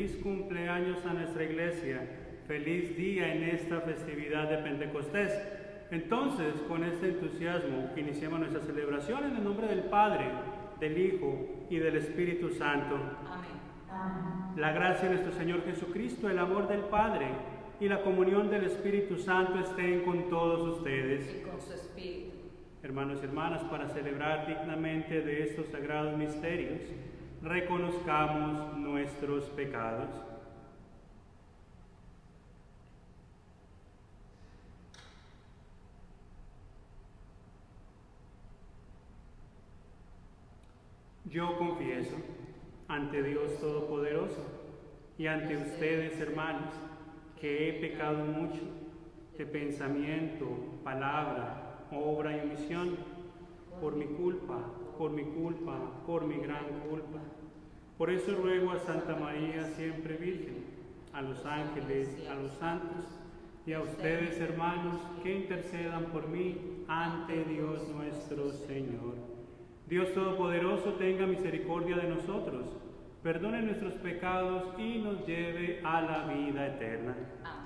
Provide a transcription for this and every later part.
Feliz cumpleaños a nuestra iglesia. Feliz día en esta festividad de Pentecostés. Entonces, con este entusiasmo, iniciamos nuestra celebración en el nombre del Padre, del Hijo y del Espíritu Santo. Amén. La gracia de nuestro Señor Jesucristo, el amor del Padre y la comunión del Espíritu Santo estén con todos ustedes. Y con su espíritu. Hermanos y hermanas, para celebrar dignamente de estos sagrados misterios, reconozcamos nuestros pecados. Yo confieso ante Dios Todopoderoso y ante ustedes, hermanos, que he pecado mucho de pensamiento, palabra, obra y omisión, por mi culpa, por mi gran culpa. Por eso ruego a Santa María, siempre Virgen, a los ángeles, a los santos y a ustedes, hermanos, que intercedan por mí ante Dios nuestro Señor. Dios Todopoderoso tenga misericordia de nosotros, perdone nuestros pecados y nos lleve a la vida eterna. Amén.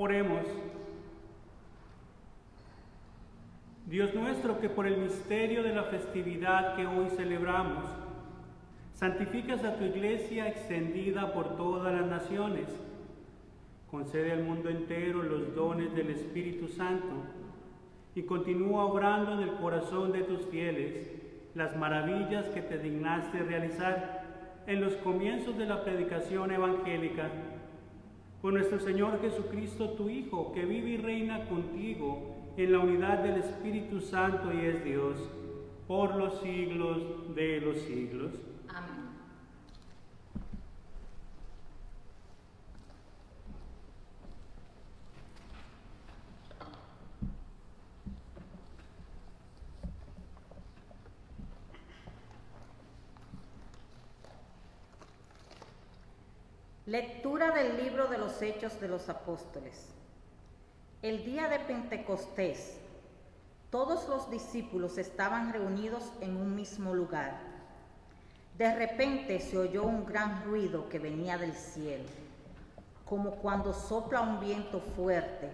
Oremos. Dios nuestro, que por el misterio de la festividad que hoy celebramos, santificas a tu iglesia extendida por todas las naciones. Concede al mundo entero los dones del Espíritu Santo y continúa obrando en el corazón de tus fieles las maravillas que te dignaste realizar en los comienzos de la predicación evangélica. Por nuestro Señor Jesucristo, tu Hijo, que vive y reina contigo en la unidad del Espíritu Santo y es Dios, por los siglos de los siglos. Amén. Lectura del libro de los Hechos de los Apóstoles. El día de Pentecostés, todos los discípulos estaban reunidos en un mismo lugar. De repente se oyó un gran ruido que venía del cielo, como cuando sopla un viento fuerte,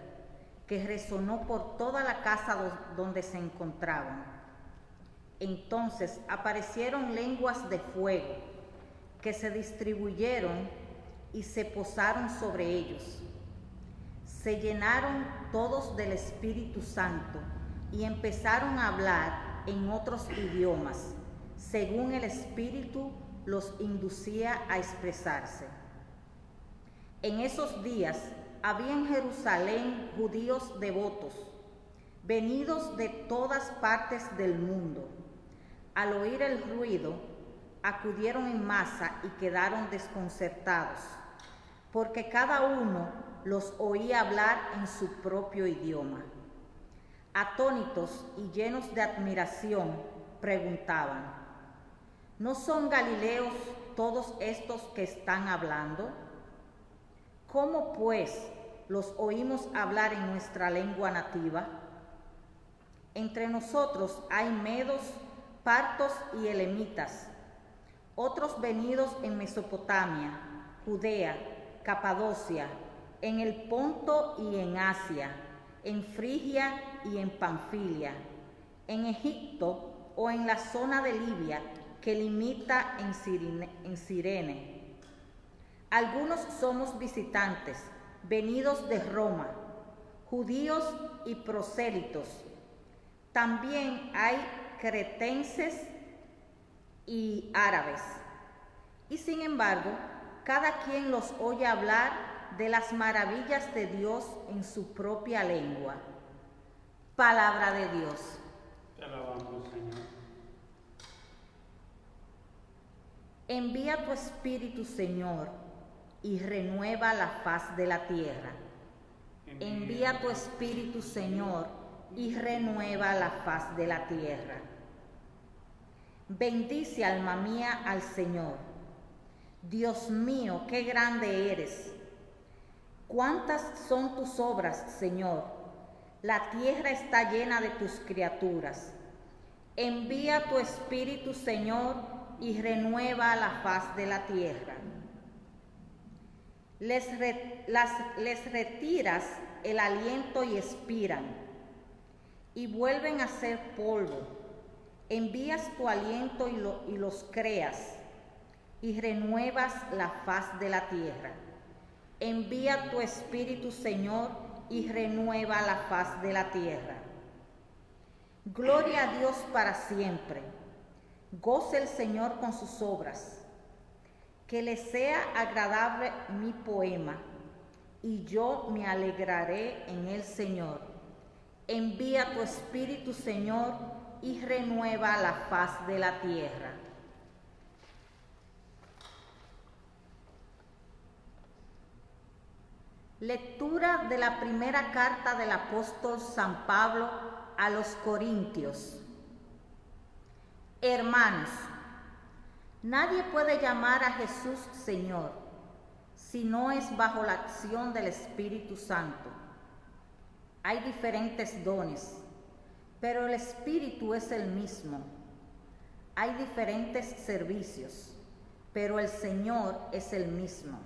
que resonó por toda la casa donde se encontraban. Entonces aparecieron lenguas de fuego, que se distribuyeron y se posaron sobre ellos. Se llenaron todos del Espíritu Santo y empezaron a hablar en otros idiomas, según el Espíritu los inducía a expresarse. En esos días había en Jerusalén judíos devotos, venidos de todas partes del mundo. Al oír el ruido, acudieron en masa y quedaron desconcertados, porque cada uno los oía hablar en su propio idioma. Atónitos y llenos de admiración, preguntaban: ¿no son galileos todos estos que están hablando? ¿Cómo, pues, los oímos hablar en nuestra lengua nativa? Entre nosotros hay medos, partos y elamitas, otros venidos en Mesopotamia, Judea, Capadocia, en el Ponto y en Asia, en Frigia y en Panfilia, en Egipto o en la zona de Libia que limita en Cirene. Algunos somos visitantes, venidos de Roma, judíos y prosélitos. También hay cretenses y árabes. Y sin embargo, cada quien los oye hablar de las maravillas de Dios en su propia lengua. Palabra de Dios. Te alabamos, Señor. Envía tu Espíritu, Señor, y renueva la faz de la tierra. Envía tu Espíritu, Señor, y renueva la faz de la tierra. Bendice, alma mía, al Señor. Dios mío, qué grande eres. Cuántas son tus obras, Señor. La tierra está llena de tus criaturas. Envía tu Espíritu, Señor, y renueva la faz de la tierra. Les retiras el aliento y expiran, y vuelven a ser polvo. Envías tu aliento y los creas, y renuevas la faz de la tierra. Envía tu Espíritu, Señor, y renueva la faz de la tierra. Gloria a Dios para siempre. Goce el Señor con sus obras. Que le sea agradable mi poema, y yo me alegraré en el Señor. Envía tu Espíritu, Señor, y renueva la faz de la tierra. Lectura de la primera carta del apóstol San Pablo a los Corintios. Hermanos, nadie puede llamar a Jesús Señor si no es bajo la acción del Espíritu Santo. Hay diferentes dones, pero el Espíritu es el mismo. Hay diferentes servicios, pero el Señor es el mismo.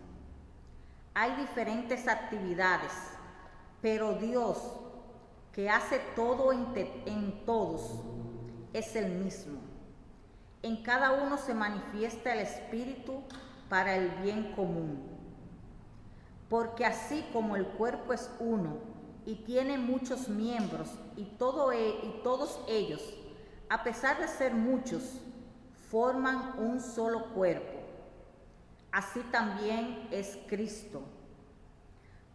Hay diferentes actividades, pero Dios, que hace todo en todos, es el mismo. En cada uno se manifiesta el Espíritu para el bien común. Porque así como el cuerpo es uno y tiene muchos miembros, y todos ellos, a pesar de ser muchos, forman un solo cuerpo. Así también es Cristo.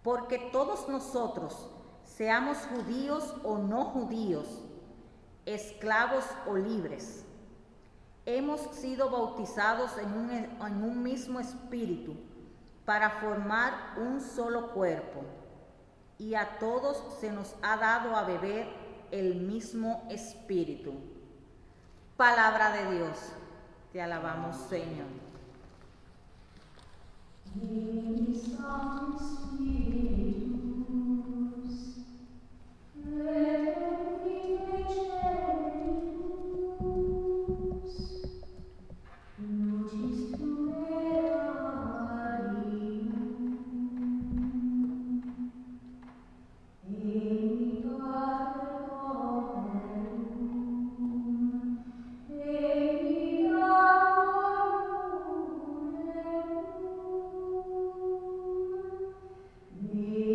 Porque todos nosotros, seamos judíos o no judíos, esclavos o libres, hemos sido bautizados en un mismo espíritu para formar un solo cuerpo, y a todos se nos ha dado a beber el mismo espíritu. Palabra de Dios. Te alabamos, Señor. Yeah.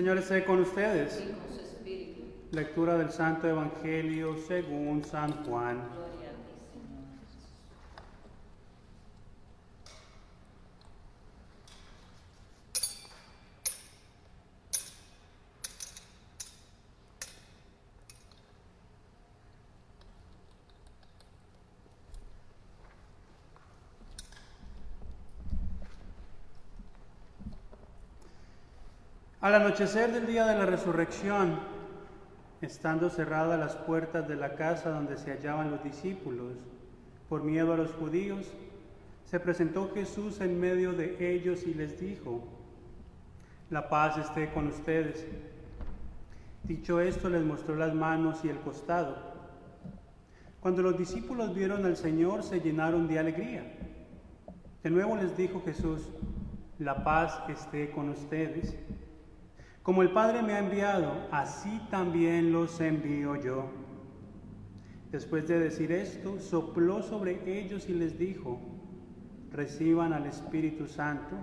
Señor esté con ustedes. y con su espíritu. Lectura del Santo Evangelio según San Juan. Gloria a ti, Señor Jesús. Al anochecer del día de la resurrección, estando cerradas las puertas de la casa donde se hallaban los discípulos, por miedo a los judíos, se presentó Jesús en medio de ellos y les dijo: la paz esté con ustedes. Dicho esto, les mostró las manos y el costado. Cuando los discípulos vieron al Señor, se llenaron de alegría. De nuevo les dijo Jesús: la paz esté con ustedes. Como el Padre me ha enviado, así también los envío yo. Después de decir esto, sopló sobre ellos y les dijo: reciban al Espíritu Santo.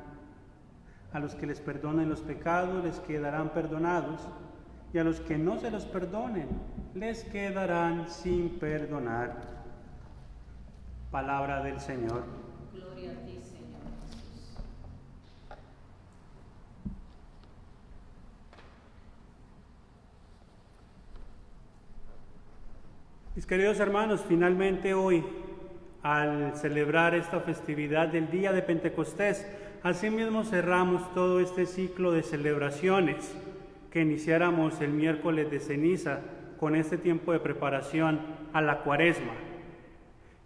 A los que les perdonen los pecados les quedarán perdonados, y a los que no se los perdonen les quedarán sin perdonar. Palabra del Señor. Gloria a ti, Señor Jesús. Mis queridos hermanos, finalmente hoy, al celebrar esta festividad del día de Pentecostés, asimismo cerramos todo este ciclo de celebraciones que iniciáramos el miércoles de ceniza con este tiempo de preparación a la Cuaresma.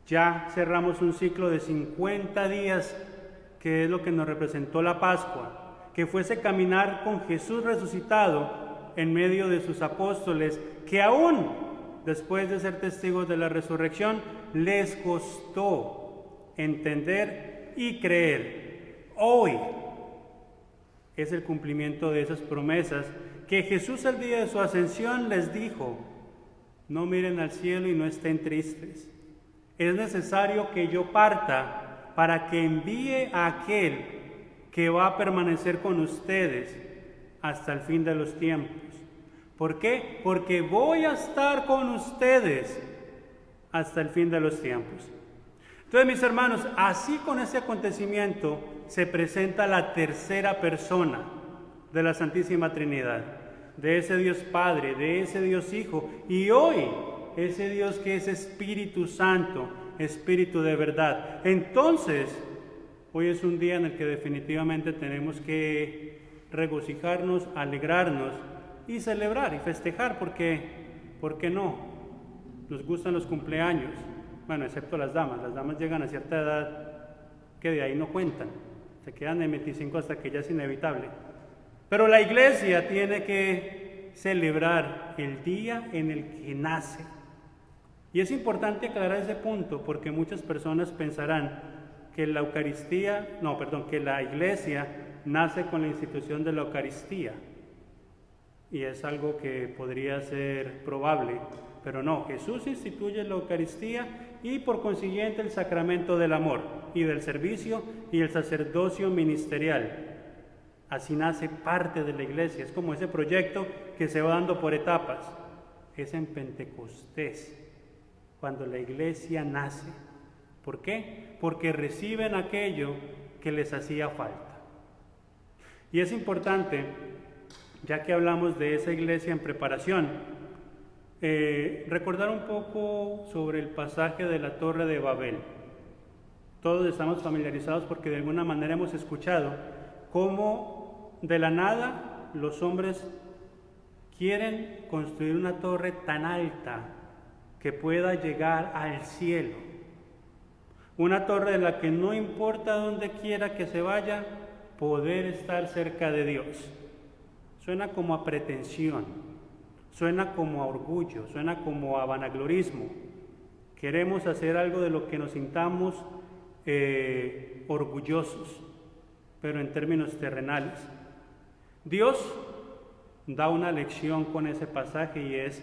Ya cerramos un ciclo de 50 días, que es lo que nos representó la Pascua, que fue ese caminar con Jesús resucitado en medio de sus apóstoles, que aún después de ser testigos de la resurrección, les costó entender y creer. Hoy es el cumplimiento de esas promesas que Jesús el día de su ascensión les dijo: no miren al cielo y no estén tristes. Es necesario que yo parta para que envíe a aquel que va a permanecer con ustedes hasta el fin de los tiempos. ¿Por qué? Porque voy a estar con ustedes hasta el fin de los tiempos. Entonces, mis hermanos, así con ese acontecimiento se presenta la tercera persona de la Santísima Trinidad, de ese Dios Padre, de ese Dios Hijo, y hoy ese Dios que es Espíritu Santo, Espíritu de verdad. Entonces, hoy es un día en el que definitivamente tenemos que regocijarnos, alegrarnos y celebrar y festejar, porque, ¿por qué no? Nos gustan los cumpleaños, bueno, excepto las damas llegan a cierta edad que de ahí no cuentan, se quedan en 25 hasta que ya es inevitable. Pero la Iglesia tiene que celebrar el día en el que nace. Y es importante aclarar ese punto, porque muchas personas pensarán que la Iglesia nace con la institución de la Eucaristía. Y es algo que podría ser probable, pero no. Jesús instituye la Eucaristía y por consiguiente el sacramento del amor y del servicio y el sacerdocio ministerial. Así nace parte de la Iglesia. Es como ese proyecto que se va dando por etapas. Es en Pentecostés cuando la Iglesia nace. ¿Por qué? Porque reciben aquello que les hacía falta. Y es importante, ya que hablamos de esa iglesia en preparación, recordar un poco sobre el pasaje de la Torre de Babel. Todos estamos familiarizados porque de alguna manera hemos escuchado cómo de la nada los hombres quieren construir una torre tan alta que pueda llegar al cielo. Una torre de la que no importa dónde quiera que se vaya, poder estar cerca de Dios. Suena como a pretensión, suena como a orgullo, suena como a vanaglorismo. Queremos hacer algo de lo que nos sintamos orgullosos, pero en términos terrenales. Dios da una lección con ese pasaje y es: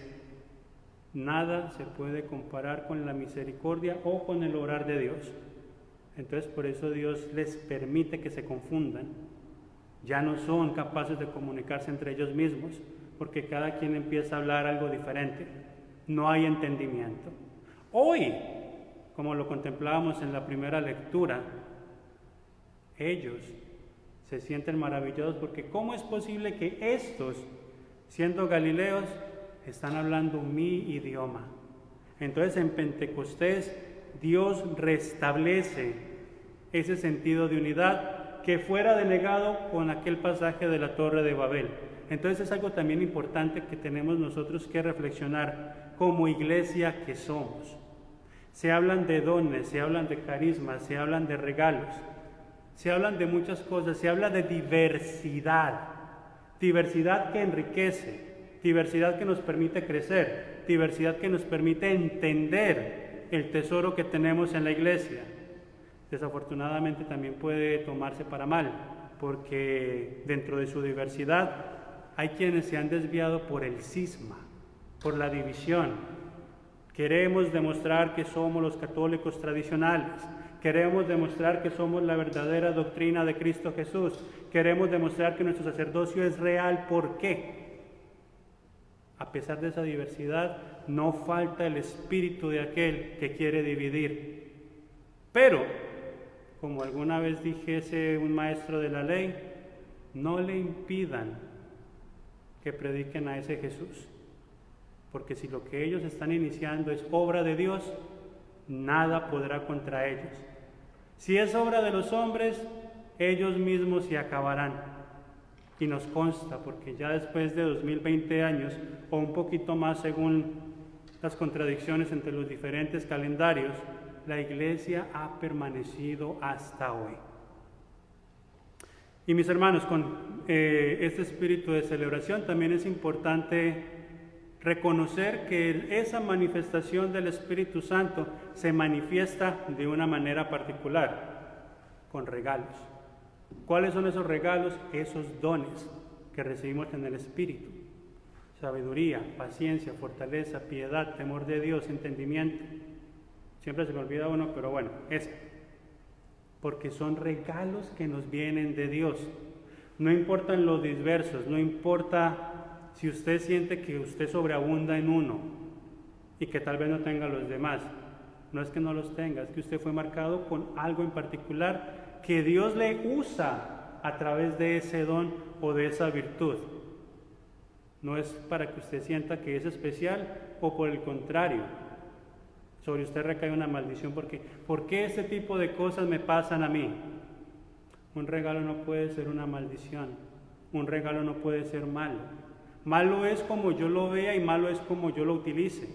nada se puede comparar con la misericordia o con el obrar de Dios. Entonces por eso Dios les permite que se confundan. Ya no son capaces de comunicarse entre ellos mismos, porque cada quien empieza a hablar algo diferente. No hay entendimiento. Hoy, como lo contemplábamos en la primera lectura, ellos se sienten maravillados porque ¿cómo es posible que estos, siendo galileos, están hablando mi idioma? Entonces en Pentecostés Dios restablece ese sentido de unidad que fuera denegado con aquel pasaje de la Torre de Babel. Entonces es algo también importante que tenemos nosotros que reflexionar como iglesia que somos. Se hablan de dones, se hablan de carismas, se hablan de regalos, se hablan de muchas cosas, se habla de diversidad, diversidad que enriquece, diversidad que nos permite crecer, diversidad que nos permite entender el tesoro que tenemos en la iglesia. Desafortunadamente también puede tomarse para mal, porque dentro de su diversidad hay quienes se han desviado por el cisma, por la división. Queremos demostrar que somos los católicos tradicionales, queremos demostrar que somos la verdadera doctrina de Cristo Jesús, queremos demostrar que nuestro sacerdocio es real. ¿Por qué? A pesar de esa diversidad, no falta el espíritu de aquel que quiere dividir. Pero, como alguna vez dijese un maestro de la ley, no le impidan que prediquen a ese Jesús. Porque si lo que ellos están iniciando es obra de Dios, nada podrá contra ellos. Si es obra de los hombres, ellos mismos se acabarán. Y nos consta, porque ya después de 2020 años, o un poquito más según las contradicciones entre los diferentes calendarios, la iglesia ha permanecido hasta hoy. Y mis hermanos, con este espíritu de celebración también es importante reconocer que esa manifestación del Espíritu Santo se manifiesta de una manera particular, con regalos. ¿Cuáles son esos regalos? Esos dones que recibimos en el Espíritu. Sabiduría, paciencia, fortaleza, piedad, temor de Dios, entendimiento. Siempre se me olvida uno, pero bueno, ese. Porque son regalos que nos vienen de Dios. No importan los diversos, no importa si usted siente que usted sobreabunda en uno y que tal vez no tenga los demás. No es que no los tenga, es que usted fue marcado con algo en particular que Dios le usa a través de ese don o de esa virtud. No es para que usted sienta que es especial o por el contrario, sobre usted recae una maldición porque ¿por qué este tipo de cosas me pasan a mí? Un regalo no puede ser una maldición, un regalo no puede ser malo. Malo es como yo lo vea y malo es como yo lo utilice.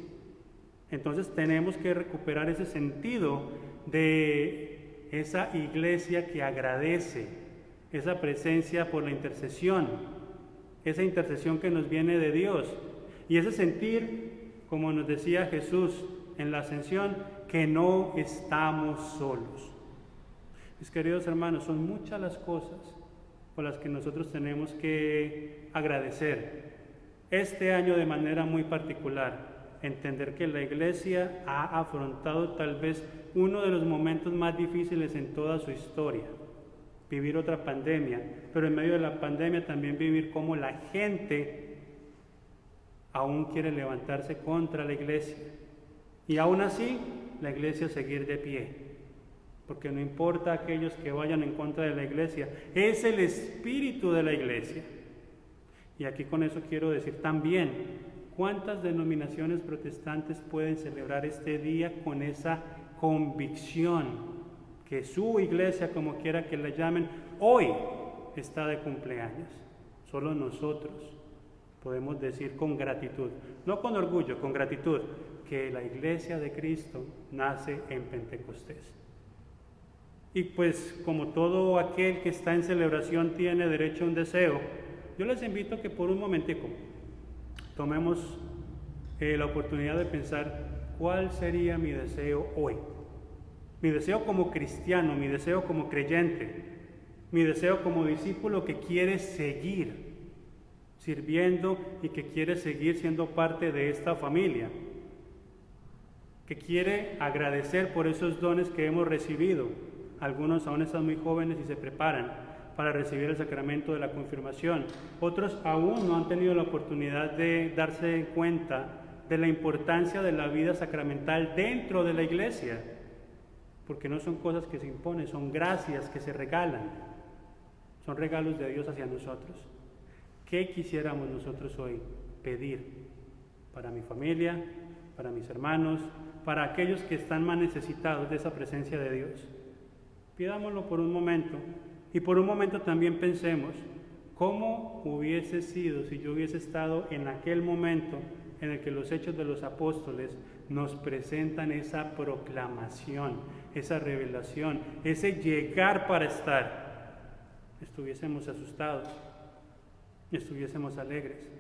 Entonces tenemos que recuperar ese sentido de esa iglesia que agradece, esa presencia por la intercesión, esa intercesión que nos viene de Dios y ese sentir, como nos decía Jesús en la ascensión, que no estamos solos. Mis queridos hermanos, son muchas las cosas por las que nosotros tenemos que agradecer este año de manera muy particular. Entender que la iglesia ha afrontado tal vez uno de los momentos más difíciles en toda su historia, vivir otra pandemia, pero en medio de la pandemia también vivir cómo la gente aún quiere levantarse contra la iglesia y aún así la iglesia seguir de pie, porque no importa aquellos que vayan en contra de la iglesia, es el espíritu de la iglesia. Y aquí con eso quiero decir también, ¿cuántas denominaciones protestantes pueden celebrar este día con esa convicción que su iglesia, como quiera que la llamen, hoy está de cumpleaños? Solo nosotros podemos decir con gratitud, no con orgullo, con gratitud, que la iglesia de Cristo nace en Pentecostés. Y pues como todo aquel que está en celebración tiene derecho a un deseo, yo les invito a que por un momentico tomemos la oportunidad de pensar cuál sería mi deseo hoy. Mi deseo como cristiano, mi deseo como creyente, mi deseo como discípulo que quiere seguir sirviendo y que quiere seguir siendo parte de esta familia, que quiere agradecer por esos dones que hemos recibido. Algunos aún están muy jóvenes y se preparan, para recibir el sacramento de la confirmación. Otros aún no han tenido la oportunidad de darse cuenta de la importancia de la vida sacramental dentro de la iglesia, porque no son cosas que se imponen, son gracias que se regalan, son regalos de Dios hacia nosotros. ¿Qué quisiéramos nosotros hoy pedir para mi familia, para mis hermanos, para aquellos que están más necesitados de esa presencia de Dios? Pidámoslo por un momento, y por un momento también pensemos cómo hubiese sido si yo hubiese estado en aquel momento en el que los Hechos de los Apóstoles nos presentan esa proclamación, esa revelación, ese llegar para estar. Estuviésemos asustados, estuviésemos alegres,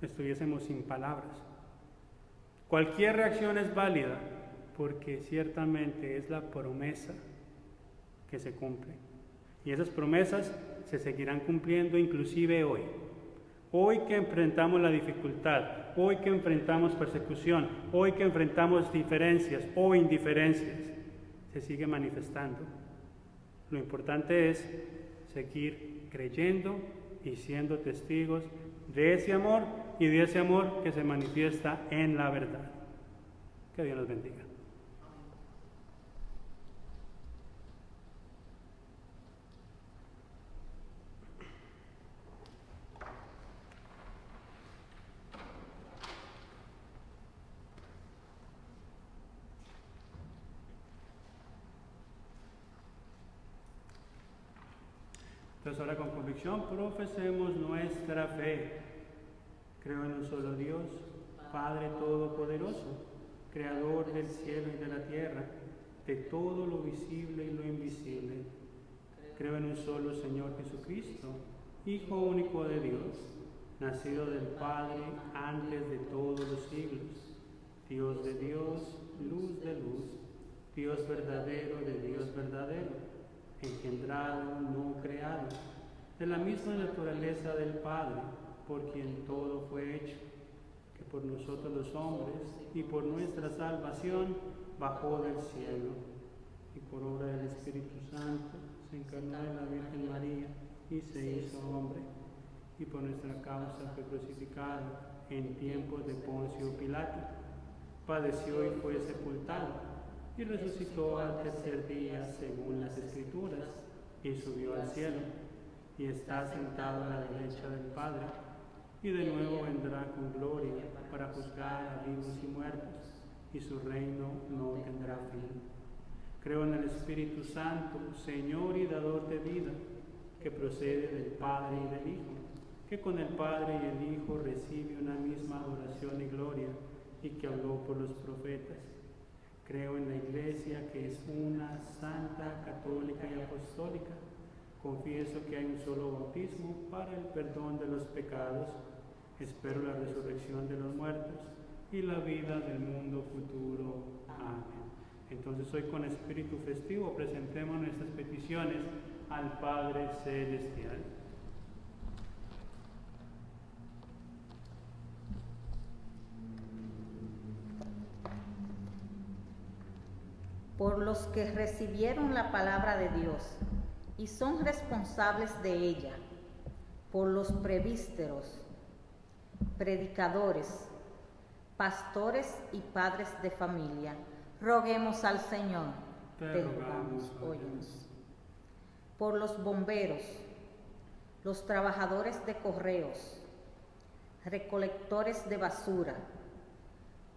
estuviésemos sin palabras. Cualquier reacción es válida, porque ciertamente es la promesa que se cumple. Y esas promesas se seguirán cumpliendo inclusive hoy. Hoy que enfrentamos la dificultad, hoy que enfrentamos persecución, hoy que enfrentamos diferencias o indiferencias, se sigue manifestando. Lo importante es seguir creyendo y siendo testigos de ese amor y de ese amor que se manifiesta en la verdad. Que Dios los bendiga. Entonces ahora con convicción profesemos nuestra fe. Creo en un solo Dios, Padre Todopoderoso, Creador del cielo y de la tierra, de todo lo visible y lo invisible. Creo en un solo Señor Jesucristo, Hijo único de Dios, nacido del Padre antes de todos los siglos, Dios de Dios, luz de luz, Dios verdadero de Dios verdadero, engendrado, no creado, de la misma naturaleza del Padre, por quien todo fue hecho, que por nosotros los hombres y por nuestra salvación bajó del cielo, y por obra del Espíritu Santo se encarnó en la Virgen María y se hizo hombre, y por nuestra causa fue crucificado en tiempos de Poncio Pilato, padeció y fue sepultado, y resucitó al tercer día según las Escrituras, y subió al cielo, y está sentado a la derecha del Padre, y de nuevo vendrá con gloria para juzgar a vivos y muertos, y su reino no tendrá fin. Creo en el Espíritu Santo, Señor y dador de vida, que procede del Padre y del Hijo, que con el Padre y el Hijo recibe una misma adoración y gloria, y que habló por los profetas. Creo en la Iglesia, que es una, santa, católica y apostólica. Confieso que hay un solo bautismo para el perdón de los pecados. Espero la resurrección de los muertos y la vida del mundo futuro. Amén. Entonces hoy con espíritu festivo presentemos nuestras peticiones al Padre Celestial. Por los que recibieron la palabra de Dios y son responsables de ella, por los presbíteros, predicadores, pastores y padres de familia, roguemos al Señor. Te rogamos, óyenos. Por los bomberos, los trabajadores de correos, recolectores de basura,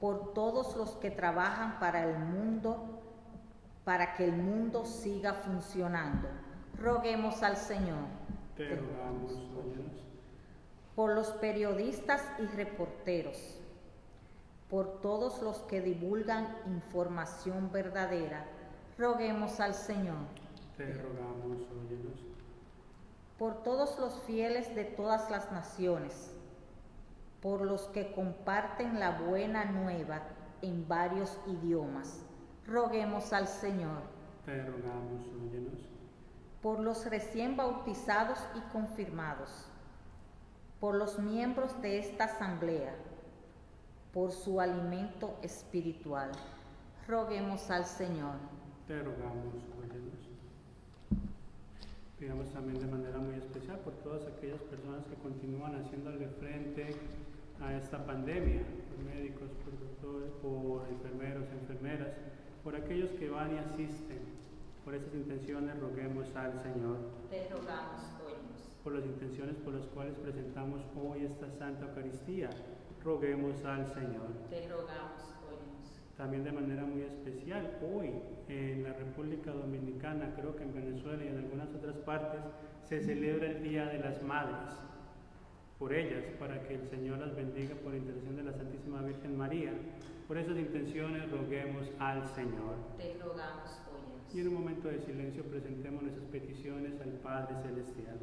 por todos los que trabajan para el mundo, para que el mundo siga funcionando. Roguemos al Señor. Te rogamos, óyenos. Por los periodistas y reporteros, por todos los que divulgan información verdadera, roguemos al Señor. Te rogamos, óyenos. Por todos los fieles de todas las naciones, por los que comparten la buena nueva en varios idiomas, roguemos al Señor. Te rogamos, óyenos. Por los recién bautizados y confirmados, por los miembros de esta asamblea, por su alimento espiritual, roguemos al Señor. Te rogamos, óyenos. Pidamos también de manera muy especial por todas aquellas personas que continúan haciéndole frente a esta pandemia, por médicos, por doctores, por enfermeros, enfermeras, por aquellos que van y asisten. Por esas intenciones roguemos al Señor. Te rogamos, óyenos. Por las intenciones por las cuales presentamos hoy esta Santa Eucaristía, roguemos al Señor. Te rogamos, óyenos. También de manera muy especial, hoy en la República Dominicana, creo que en Venezuela y en algunas otras partes, se celebra el Día de las Madres. Por ellas, para que el Señor las bendiga por intercesión de la Santísima Virgen María. Por esas intenciones roguemos al Señor. Te rogamos, óyenos. Y en un momento de silencio presentemos nuestras peticiones al Padre Celestial.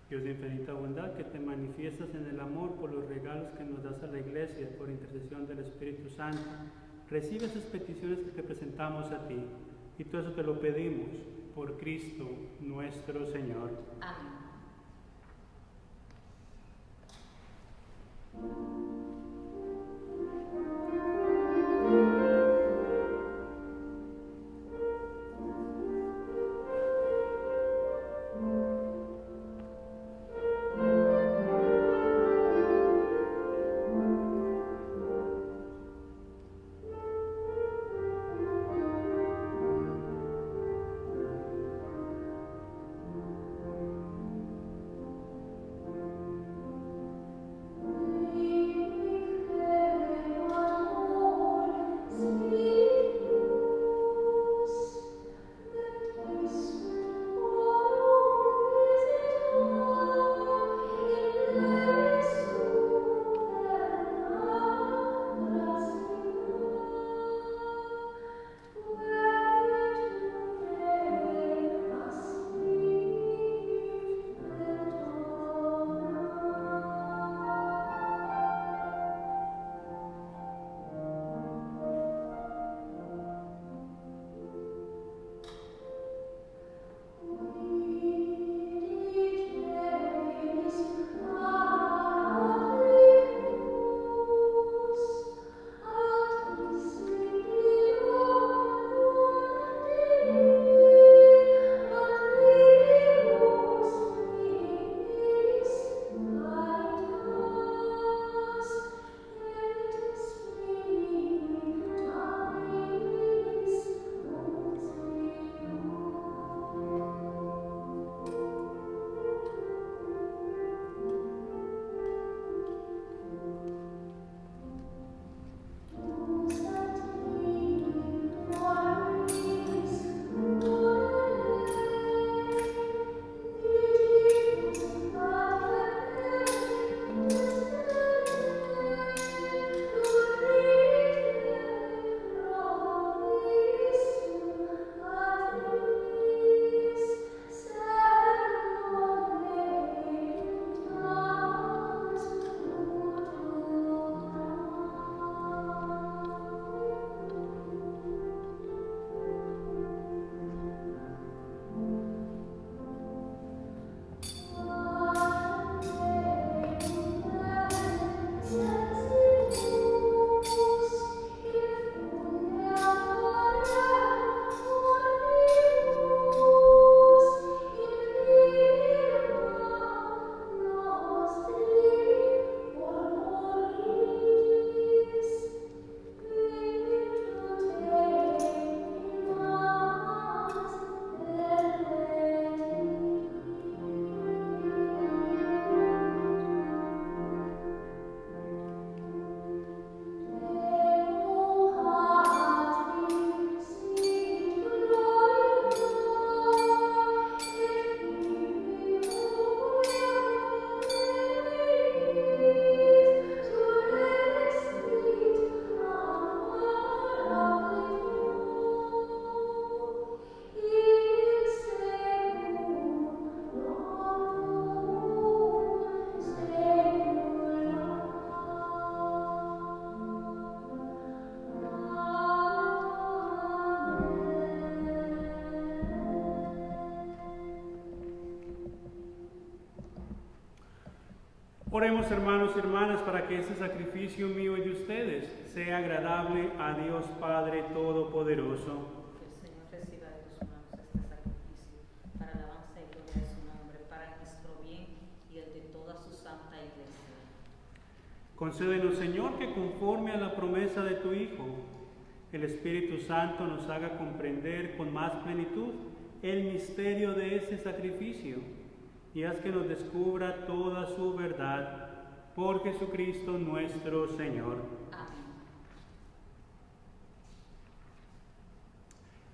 Dios de infinita bondad, que te manifiestas en el amor por los regalos que nos das a la Iglesia por intercesión del Espíritu Santo, recibe esas peticiones que te presentamos a ti, y todo eso te lo pedimos por Cristo nuestro Señor. Amén. We Oremos, hermanos y hermanas, para que este sacrificio mío y de ustedes sea agradable a Dios Padre Todopoderoso. Que el Señor reciba de tus manos este sacrificio para alabanza y gloria de su nombre, para nuestro bien y el de toda su santa iglesia. Concédenos, Señor, que conforme a la promesa de tu Hijo, el Espíritu Santo nos haga comprender con más plenitud el misterio de este sacrificio y haz que nos descubra toda su verdad por Jesucristo nuestro Señor. Amén.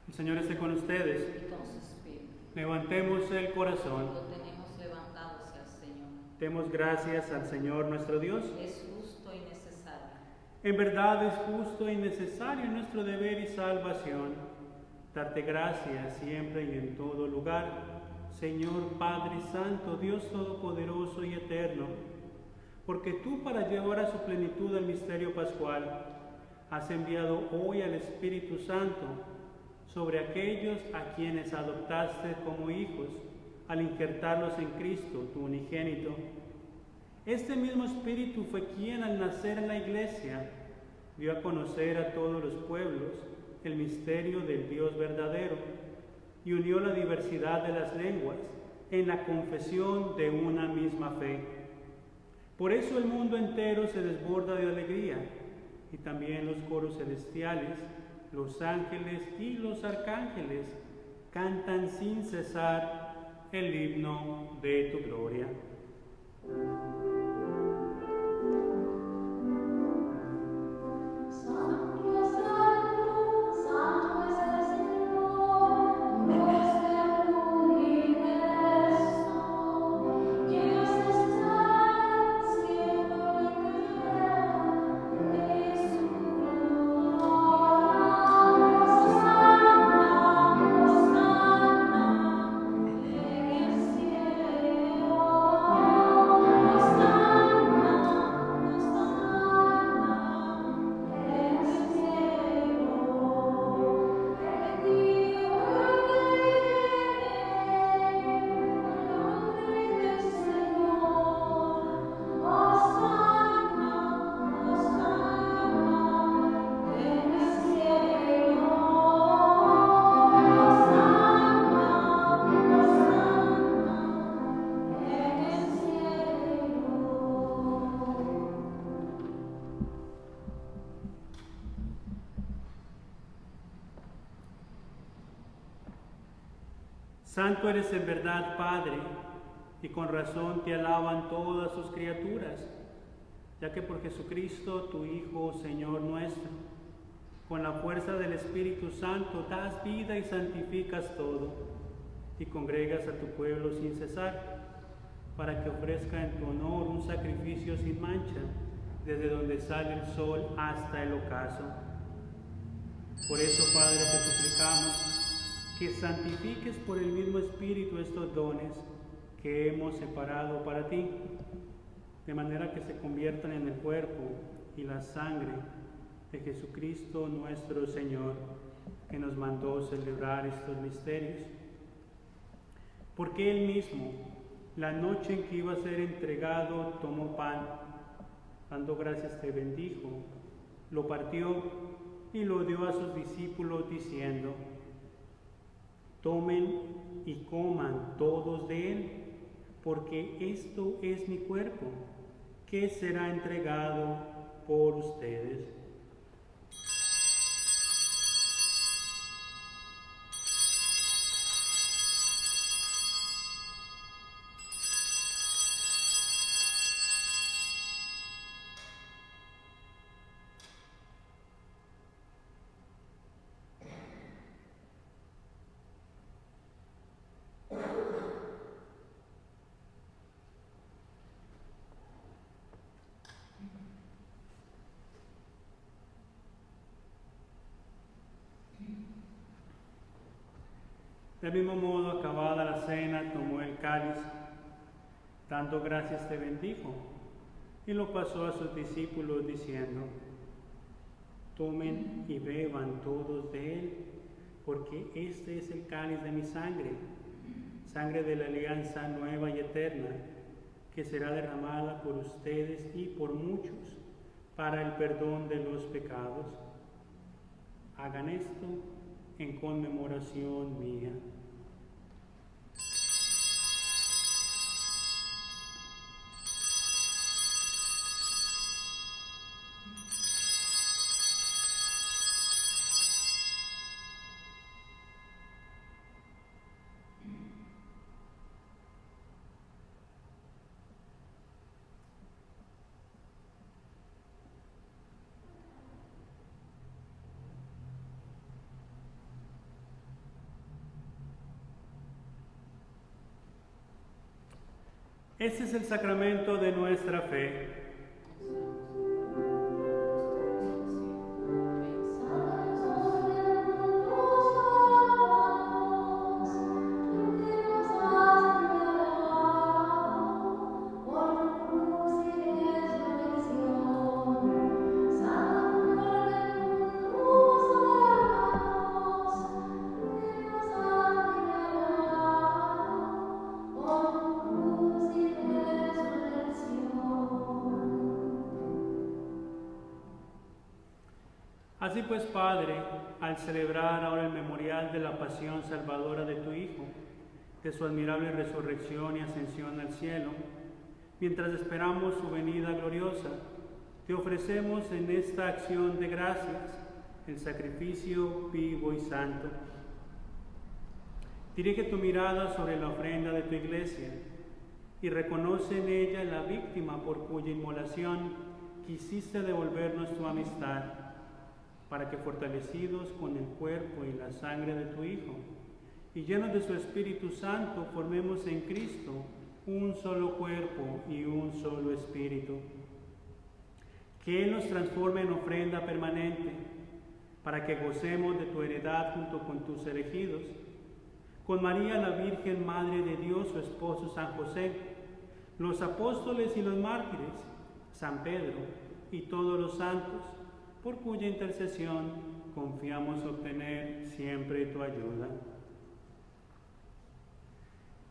El Señor esté con ustedes. Y con su espíritu. Levantemos el corazón. Lo tenemos levantado hacia el Señor. Demos gracias al Señor nuestro Dios. Es justo y necesario. En verdad es justo y necesario nuestro deber y salvación darte gracias siempre y en todo lugar, Señor Padre Santo, Dios Todopoderoso y Eterno, porque tú, para llevar a su plenitud el misterio pascual, has enviado hoy al Espíritu Santo sobre aquellos a quienes adoptaste como hijos al injertarlos en Cristo, tu unigénito. Este mismo Espíritu fue quien, al nacer en la Iglesia, dio a conocer a todos los pueblos el misterio del Dios verdadero y unió la diversidad de las lenguas en la confesión de una misma fe. Por eso el mundo entero se desborda de alegría, y también los coros celestiales, los ángeles y los arcángeles cantan sin cesar el himno de tu gloria. Santo eres en verdad, Padre, y con razón te alaban todas sus criaturas, ya que por Jesucristo, tu Hijo, Señor nuestro, con la fuerza del Espíritu Santo das vida y santificas todo, y congregas a tu pueblo sin cesar, para que ofrezca en tu honor un sacrificio sin mancha, desde donde sale el sol hasta el ocaso. Por eso, Padre, te suplicamos que santifiques por el mismo Espíritu estos dones que hemos separado para ti, de manera que se conviertan en el cuerpo y la sangre de Jesucristo nuestro Señor, que nos mandó celebrar estos misterios. Porque Él mismo, la noche en que iba a ser entregado, tomó pan, dando gracias te bendijo, lo partió y lo dio a sus discípulos diciendo: tomen y coman todos de él, porque esto es mi cuerpo, que será entregado por ustedes. Del mismo modo, acabada la cena, tomó el cáliz, dando gracias te bendijo, y lo pasó a sus discípulos diciendo: tomen y beban todos de él, porque este es el cáliz de mi sangre, sangre de la alianza nueva y eterna, que será derramada por ustedes y por muchos para el perdón de los pecados. Hagan esto en conmemoración mía. Este es el sacramento de nuestra fe. Así pues, Padre, al celebrar ahora el memorial de la pasión salvadora de tu Hijo, de su admirable resurrección y ascensión al cielo, mientras esperamos su venida gloriosa, te ofrecemos en esta acción de gracias el sacrificio vivo y santo. Dirige tu mirada sobre la ofrenda de tu iglesia y reconoce en ella la víctima por cuya inmolación quisiste devolvernos tu amistad, para que fortalecidos con el cuerpo y la sangre de tu Hijo, y llenos de su Espíritu Santo, formemos en Cristo un solo cuerpo y un solo espíritu. Que Él nos transforme en ofrenda permanente, para que gocemos de tu heredad junto con tus elegidos, con María la Virgen, Madre de Dios, su esposo San José, los apóstoles y los mártires, San Pedro y todos los santos, por cuya intercesión confiamos obtener siempre tu ayuda.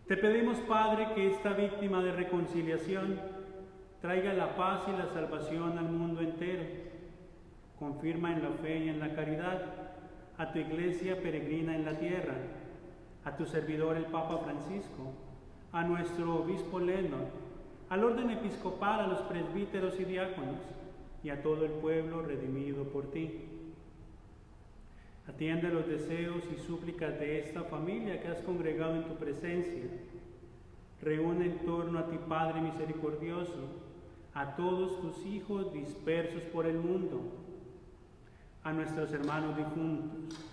Te pedimos, Padre, que esta víctima de reconciliación traiga la paz y la salvación al mundo entero. Confirma en la fe y en la caridad a tu iglesia peregrina en la tierra, a tu servidor el Papa Francisco, a nuestro obispo Lenor, al orden episcopal, a los presbíteros y diáconos, y a todo el pueblo redimido por ti. Atiende los deseos y súplicas de esta familia que has congregado en tu presencia. Reúne en torno a ti, Padre misericordioso, a todos tus hijos dispersos por el mundo, a nuestros hermanos difuntos,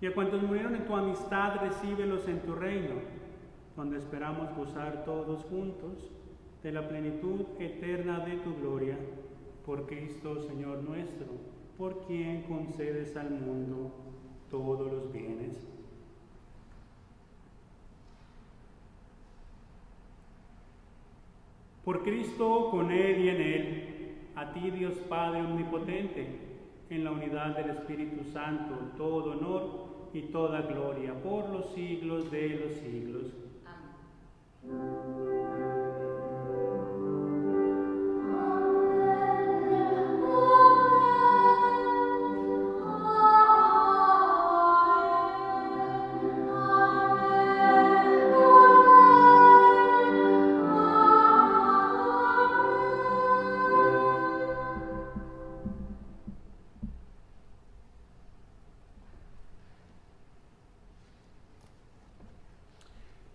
y a cuantos murieron en tu amistad, recíbelos en tu reino, donde esperamos gozar todos juntos de la plenitud eterna de tu gloria. Por Cristo, Señor nuestro, por quien concedes al mundo todos los bienes. Por Cristo, con Él y en Él, a ti, Dios Padre omnipotente, en la unidad del Espíritu Santo, todo honor y toda gloria por los siglos de los siglos. Amén.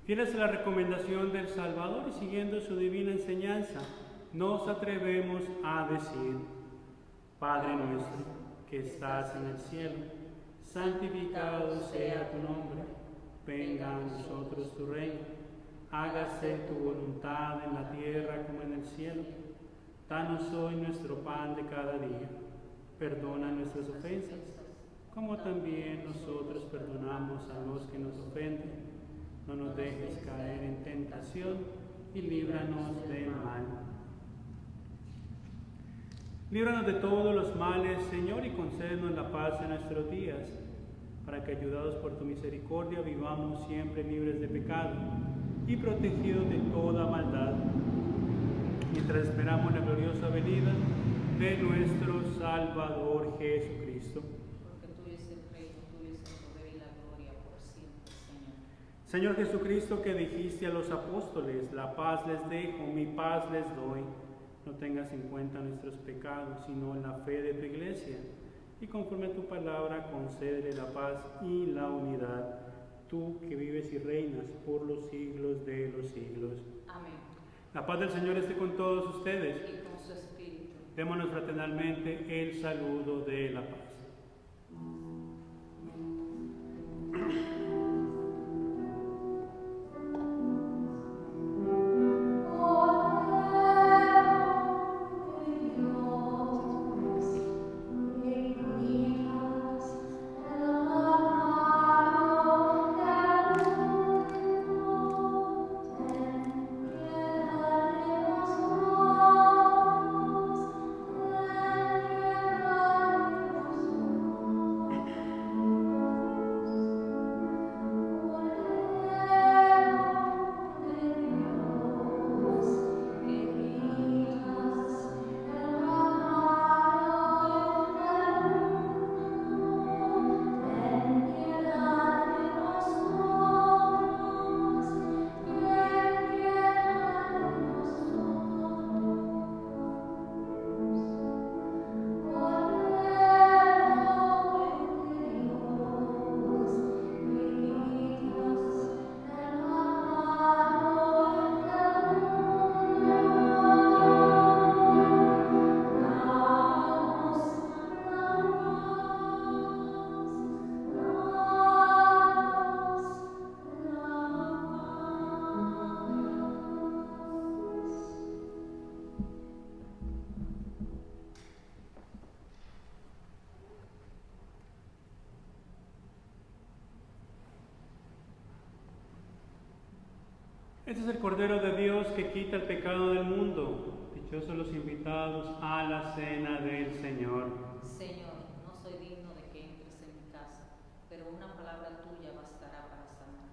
Fieles a la recomendación del Salvador y siguiendo su divina enseñanza, nos atrevemos a decir: Padre nuestro, que estás en el cielo, santificado sea tu nombre, venga a nosotros tu reino, hágase tu voluntad en la tierra como en el cielo. Danos hoy nuestro pan de cada día, perdona nuestras ofensas, como también nosotros perdonamos a los que nos ofenden. No nos dejes caer en tentación y líbranos del mal. Líbranos de todos los males, Señor, y concédenos la paz en nuestros días, para que, ayudados por tu misericordia, vivamos siempre libres de pecado y protegidos de toda maldad, mientras esperamos la gloriosa venida de nuestro Salvador Jesucristo. Porque tuyo es el reino, tuyo es el poder y la gloria por siempre, Señor. Señor Jesucristo, que dijiste a los apóstoles, la paz les dejo, mi paz les doy. No tengas en cuenta nuestros pecados, sino la fe de tu iglesia. Y conforme a tu palabra, concédele la paz y la unidad. Tú que vives y reinas por los siglos de los siglos. Amén. La paz del Señor esté con todos ustedes. Y con su espíritu. Démonos fraternalmente el saludo de la paz. Este es el Cordero de Dios que quita el pecado del mundo. Dichosos los invitados a la cena del Señor. Señor, no soy digno de que entres en mi casa, pero una palabra tuya bastará para sanarnos.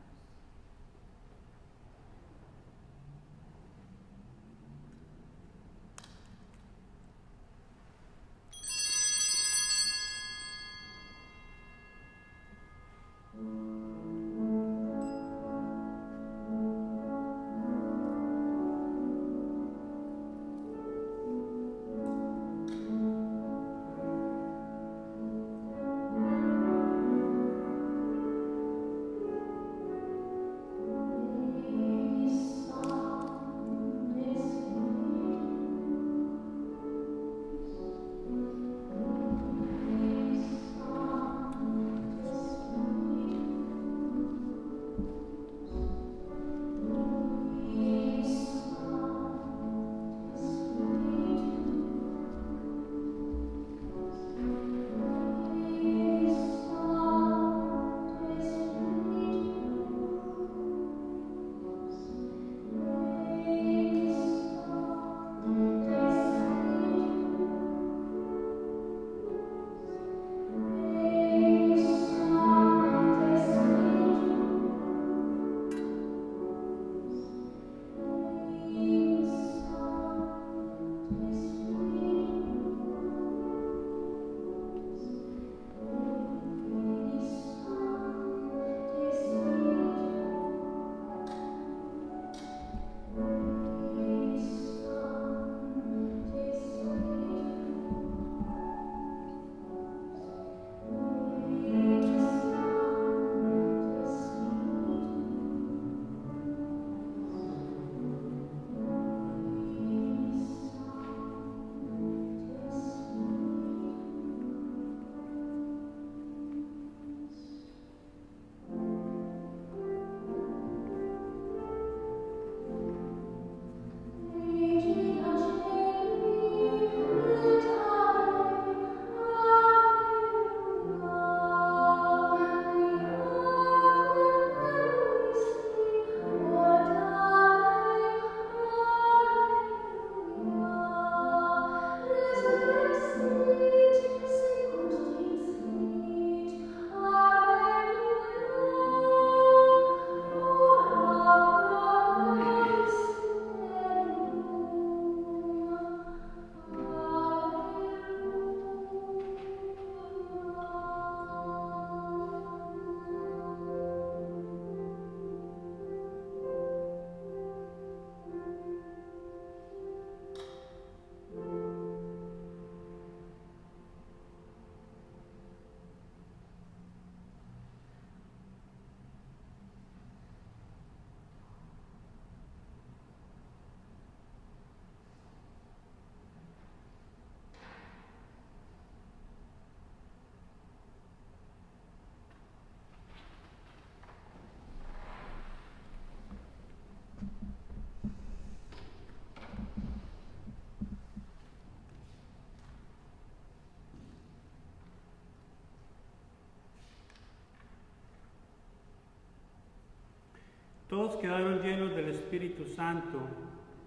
Todos quedaron llenos del Espíritu Santo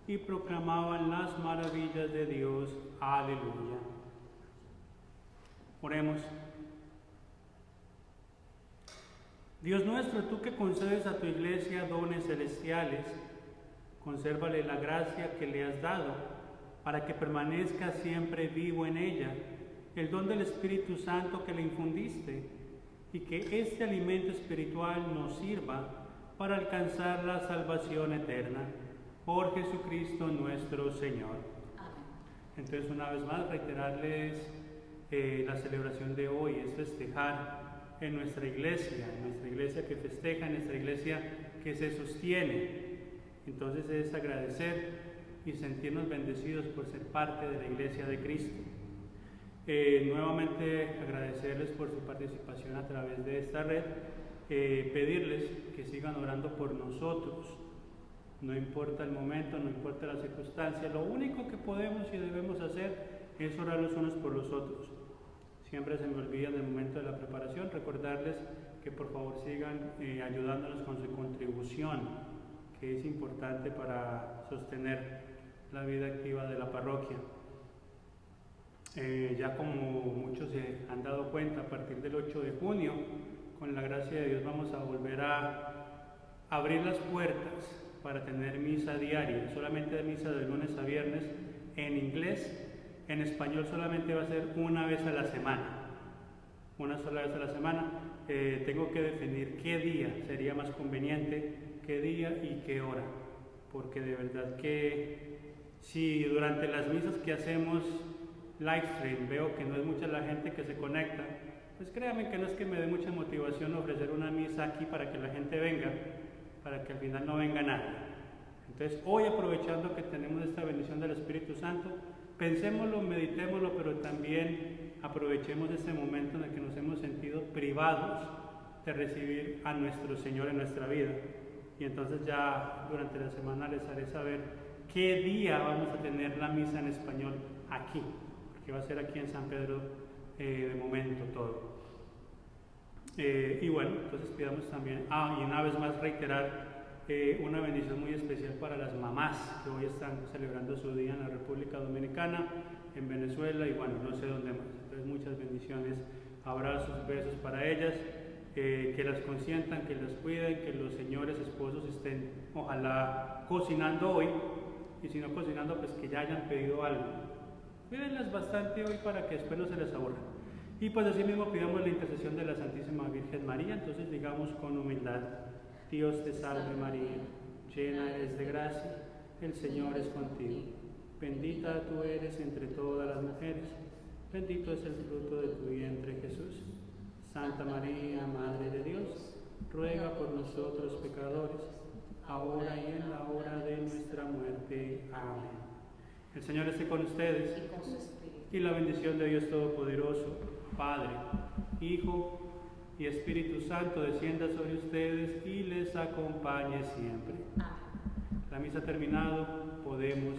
y proclamaban las maravillas de Dios. Aleluya. Oremos. Dios nuestro, tú que concedes a tu iglesia dones celestiales, consérvale la gracia que le has dado, para que permanezca siempre vivo en ella el don del Espíritu Santo que le infundiste, y que este alimento espiritual nos sirva para alcanzar la salvación eterna. Por Jesucristo nuestro Señor. Amén. Entonces, una vez más, reiterarles la celebración de hoy es festejar en nuestra iglesia que festeja, en nuestra iglesia que se sostiene. Entonces es agradecer y sentirnos bendecidos por ser parte de la iglesia de Cristo. Nuevamente agradecerles por su participación a través de esta red, pedirles que sigan orando por nosotros. No importa el momento, no importa la circunstancia, lo único que podemos y debemos hacer es orar los unos por los otros. Siempre se me olvida en el momento de la preparación recordarles que por favor sigan ayudándonos con su contribución, que es importante para sostener la vida activa de la parroquia. Ya como muchos se han dado cuenta, a partir del 8 de junio, con la gracia de Dios vamos a volver a abrir las puertas para tener misa diaria, solamente misa de lunes a viernes en inglés. En español solamente va a ser una vez a la semana, una sola vez a la semana. Tengo que definir qué día sería más conveniente, qué día y qué hora, porque de verdad que si durante las misas que hacemos live stream veo que no es mucha la gente que se conecta, pues créanme que no es que me dé mucha motivación ofrecer una misa aquí para que la gente venga, para que al final no venga nadie. Entonces hoy, aprovechando que tenemos esta bendición del Espíritu Santo, pensémoslo, meditémoslo, pero también aprovechemos este momento en el que nos hemos sentido privados de recibir a nuestro Señor en nuestra vida. Y entonces ya durante la semana les haré saber qué día vamos a tener la misa en español aquí, porque va a ser aquí en San Pedro de momento todo. Y bueno, entonces pidamos también, y una vez más reiterar una bendición muy especial para las mamás que hoy están celebrando su día en la República Dominicana, en Venezuela y bueno, no sé dónde más. Entonces muchas bendiciones, abrazos, besos para ellas, que las consientan, que las cuiden, que los señores esposos estén ojalá cocinando hoy, y si no cocinando, pues que ya hayan pedido algo. Cuídenlas bastante hoy para que después no se les aburra. Y pues así mismo pidamos la intercesión de la Santísima Virgen María. Entonces digamos con humildad: Dios te salve María, llena eres de gracia, el Señor es contigo. Bendita tú eres entre todas las mujeres, bendito es el fruto de tu vientre Jesús. Santa María, Madre de Dios, ruega por nosotros pecadores, ahora y en la hora de nuestra muerte. Amén. El Señor esté con ustedes, y la bendición de Dios Todopoderoso, Padre, Hijo y Espíritu Santo descienda sobre ustedes y les acompañe siempre. La misa ha terminado, podemos